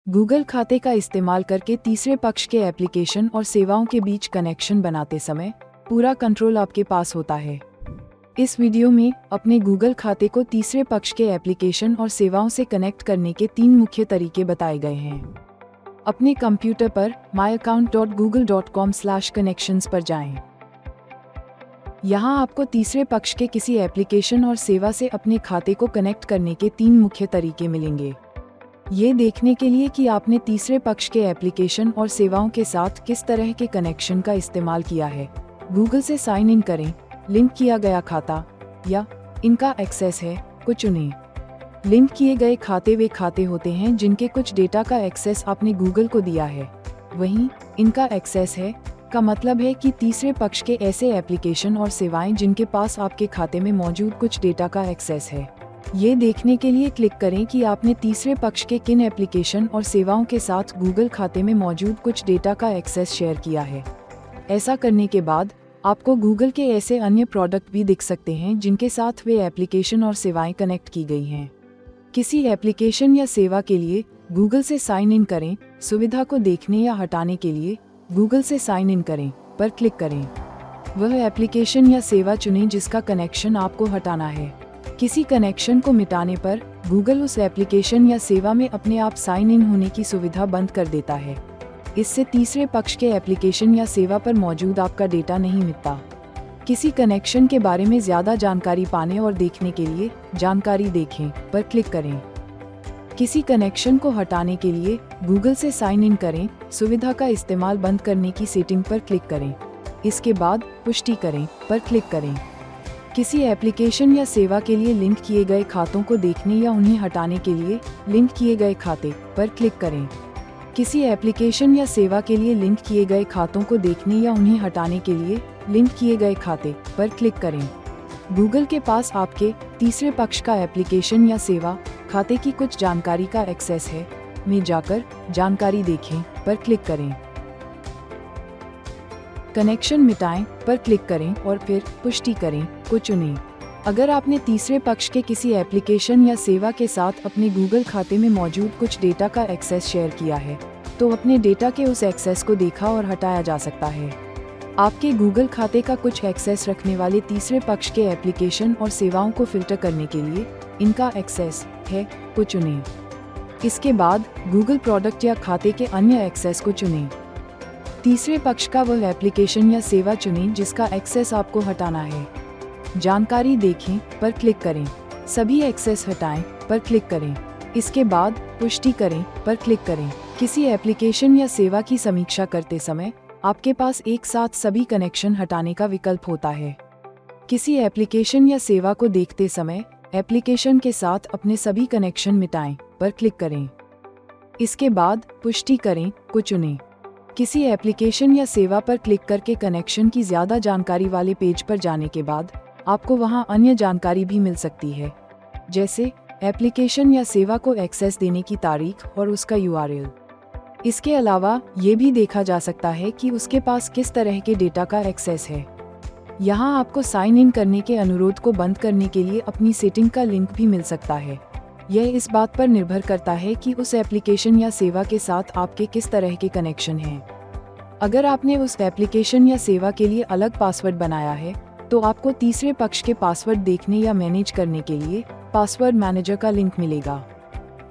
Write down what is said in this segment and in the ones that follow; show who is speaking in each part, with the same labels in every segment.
Speaker 1: Google खाते का इस्तेमाल करके तीसरे पक्ष के एप्लीकेशन और सेवाओं के बीच कनेक्शन बनाते समय पूरा कंट्रोल आपके पास होता है। इस वीडियो में अपने गूगल खाते को तीसरे पक्ष के एप्लीकेशन और सेवाओं से कनेक्ट करने के 3 मुख्य तरीके बताए गए हैं। अपने कंप्यूटर पर myaccount.google.com/connections पर जाएं। यहाँ आपको तीसरे पक्ष के किसी एप्लीकेशन और सेवा से अपने खाते को कनेक्ट करने के 3 मुख्य तरीके मिलेंगे। ये देखने के लिए कि आपने तीसरे पक्ष के एप्लीकेशन और सेवाओं के साथ किस तरह के कनेक्शन का इस्तेमाल किया है, गूगल से साइन इन करें, लिंक किया गया खाता या इनका एक्सेस है को चुनें। लिंक किए गए खाते वे खाते होते हैं जिनके कुछ डेटा का एक्सेस आपने गूगल को दिया है। वहीं इनका एक्सेस है का मतलब है कि तीसरे पक्ष के ऐसे एप्लीकेशन और सेवाएं जिनके पास आपके खाते में मौजूद कुछ डेटा का एक्सेस है। ये देखने के लिए क्लिक करें कि आपने तीसरे पक्ष के किन एप्लीकेशन और सेवाओं के साथ गूगल खाते में मौजूद कुछ डेटा का एक्सेस शेयर किया है। ऐसा करने के बाद आपको गूगल के ऐसे अन्य प्रोडक्ट भी दिख सकते हैं जिनके साथ वे एप्लीकेशन और सेवाएं कनेक्ट की गई हैं। किसी एप्लीकेशन या सेवा के लिए गूगल से साइन इन करें, सुविधा को देखने या हटाने के लिए गूगल से साइन इन करें पर क्लिक करें। वह एप्लीकेशन या सेवा चुनें जिसका कनेक्शन आपको हटाना है। किसी कनेक्शन को मिटाने पर गूगल उस एप्लीकेशन या सेवा में अपने आप साइन इन होने की सुविधा बंद कर देता है। इससे तीसरे पक्ष के एप्लीकेशन या सेवा पर मौजूद आपका डेटा नहीं मिटता। किसी कनेक्शन के बारे में ज़्यादा जानकारी पाने और देखने के लिए जानकारी देखें पर क्लिक करें। किसी कनेक्शन को हटाने के लिए गूगल से साइन इन करें, सुविधा का इस्तेमाल बंद करने की सेटिंग पर क्लिक करें। इसके बाद पुष्टि करें पर क्लिक करें। किसी एप्लीकेशन या सेवा के लिए लिंक किए गए खातों को देखने या उन्हें हटाने के लिए लिंक किए गए खाते पर क्लिक करें। किसी एप्लीकेशन या सेवा के लिए लिंक किए गए खातों को देखने या उन्हें हटाने के लिए लिंक किए गए खाते पर क्लिक करें। गूगल के पास आपके तीसरे पक्ष का एप्लीकेशन या सेवा खाते की कुछ जानकारी का एक्सेस है में जाकर जानकारी देखें पर क्लिक करें। कनेक्शन मिटाएं पर क्लिक करें और फिर पुष्टि करें को चुनें। अगर आपने तीसरे पक्ष के किसी एप्लीकेशन या सेवा के साथ अपने गूगल खाते में मौजूद कुछ डेटा का एक्सेस शेयर किया है, तो अपने डेटा के उस एक्सेस को देखा और हटाया जा सकता है। आपके गूगल खाते का कुछ एक्सेस रखने वाले तीसरे पक्ष के एप्लीकेशन और सेवाओं को फिल्टर करने के लिए इनका एक्सेस है को चुनें। इसके बाद गूगल प्रोडक्ट या खाते के अन्य एक्सेस को चुनें। तीसरे पक्ष का वह एप्लीकेशन या सेवा चुनें जिसका एक्सेस आपको हटाना है। जानकारी देखें पर क्लिक करें। सभी एक्सेस हटाएं पर क्लिक करें। इसके बाद पुष्टि करें पर क्लिक करें। किसी एप्लीकेशन या सेवा की समीक्षा करते समय आपके पास एक साथ सभी कनेक्शन हटाने का विकल्प होता है। किसी एप्लीकेशन या सेवा को देखते समय एप्लीकेशन के साथ अपने सभी कनेक्शन मिटाएं पर क्लिक करें। इसके बाद पुष्टि करें को चुनें। किसी एप्लीकेशन या सेवा पर क्लिक करके कनेक्शन की ज़्यादा जानकारी वाले पेज पर जाने के बाद आपको वहां अन्य जानकारी भी मिल सकती है, जैसे एप्लीकेशन या सेवा को एक्सेस देने की तारीख और उसका URL। इसके अलावा ये भी देखा जा सकता है कि उसके पास किस तरह के डेटा का एक्सेस है। यहाँ आपको साइन इन करने के अनुरोध को बंद करने के लिए अपनी सेटिंग का लिंक भी मिल सकता है। यह इस बात पर निर्भर करता है कि उस एप्लीकेशन या सेवा के साथ आपके किस तरह के कनेक्शन हैं। अगर आपने उस एप्लीकेशन या सेवा के लिए अलग पासवर्ड बनाया है, तो आपको तीसरे पक्ष के पासवर्ड देखने या मैनेज करने के लिए पासवर्ड मैनेजर का लिंक मिलेगा।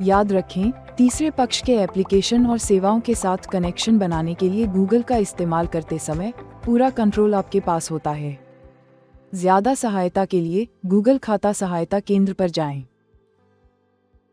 Speaker 1: याद रखें, तीसरे पक्ष के एप्लीकेशन और सेवाओं के साथ कनेक्शन बनाने के लिए गूगल का इस्तेमाल करते समय पूरा कंट्रोल आपके पास होता है। ज़्यादा सहायता के लिए गूगल खाता सहायता केंद्र पर जाएं।